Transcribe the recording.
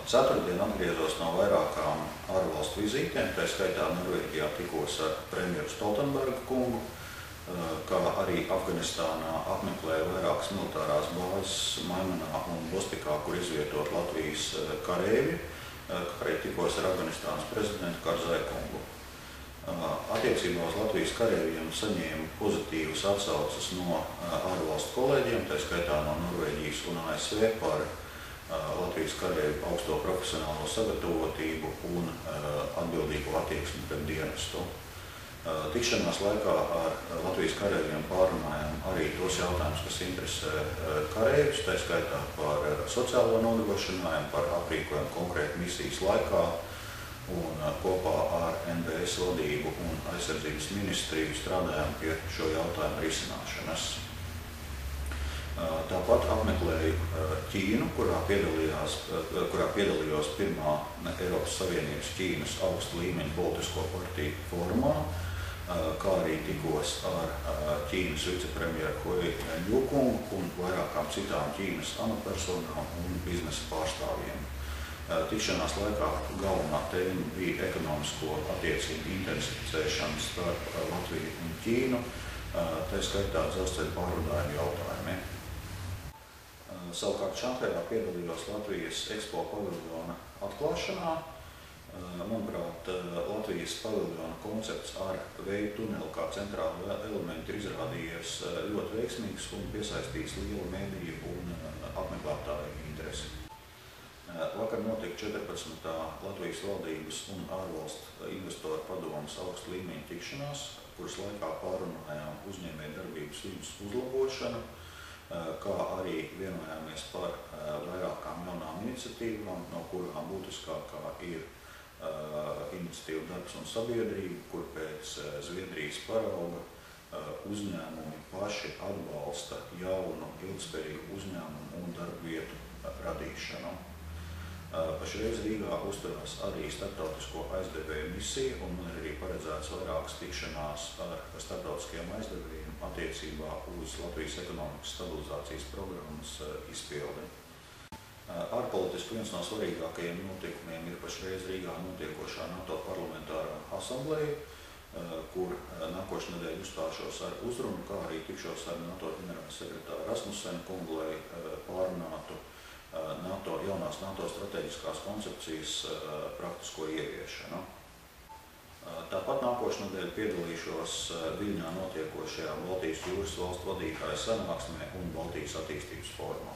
Ceturtdien atgriezos no vairākām ārvalstu vizītēm, tā skaitā Norvēģijā tikos ar premjeru Stoltenberga kungu, kā arī Afganistānā apmeklēju vairākas militārās bāzes Maimanā un Bostikā, kur izvietot Latvijas kareivji, kā arī tikos ar Afganistānas prezidentu Karzai kungu. Attiecībā uz Latvijas kareivjiem saņēmu pozitīvas atsauces no ārvalstu kolēģiem, tā skaitā no Norvēģijas un ASV par Latvijas kareivju augsto profesionālo sagatavotību un atbildīgo attieksmi pret dienestu. Tikšanās laikā ar Latvijas kareivjiem pārunājām arī tos jautājumus, kas interesē kareivjus, tā skaitā par sociālo nodrošinājumu, par aprīkojumu konkrēti misijas laikā, un kopā ar NBS vadību un aizsardzības ministriju strādājām pie šo jautājumu risināšanas. Tāpat apmeklēju Ķīnu, kurā piedalījos pirmā Eiropas Savienības Ķīnas augsta līmeņa politisko partiju fórumā, kā arī tikos ar Ķīnas vicepremjeru Hui Ļukungu un vairākām citām Ķīnas amatpersonām un biznesa pārstāvjiem. Tikšanās laikā galvenā tēma bija ekonomisko attiecību intensificēšana starp Latviju un Ķīnu, tā skaitā dzelzceļa pārvadājumu jautājumiem. Savukārt Šanhajā piedalījos Latvijas Expo paviljona atklāšanā. Manuprāt, Latvijas paviljona koncepts ar vēju tuneli kā centrālu elementu ir izrādījies ļoti veiksmīgs un piesaistījis lielu mediju un apmeklētāju interesi. Vakar notika 14. Latvijas valdības un ārvalstu investoru padomes augsta līmeņa tikšanās, kuras laikā pārunājām uzņēmējdarbības vidas uzlabošanu, kā arī vienojāmies par vairākām jaunām iniciatīvām, no kurām būtiskākā ir iniciatīva Darbs un sabiedrība, kur pēc Zviedrijas parauga uzņēmumi paši atbalsta jaunu, ilgspējīgu uzņēmumu un darba vietu radīšanu. Pašreiz Rīgā uzturās arī starptautisko aizdevēju misija, un man ir arī paredzēts vairākas tikšanās ar starptautiskajiem aizdevējiem attiecībā uz Latvijas ekonomikas stabilizācijas programmas izpildi. Ārpolitiski viens no svarīgākajiem notikumiem ir pašreiz Rīgā notiekošā NATO parlamentārā asambleja, kur nākošu nedēļu uzstāšos ar uzrunu, kā arī tikšos ar NATO ģenerālsekretāru Rasmussenu kungu, lai pārunātu jaunās NATO strateģiskās koncepcijas praktisko ieviešanu. Tāpat nākošu nedēļu piedalīšos Viļņā notiekošajā Baltijas jūras valstu vadītāju sanāksmē un Baltijas attīstības fórumā.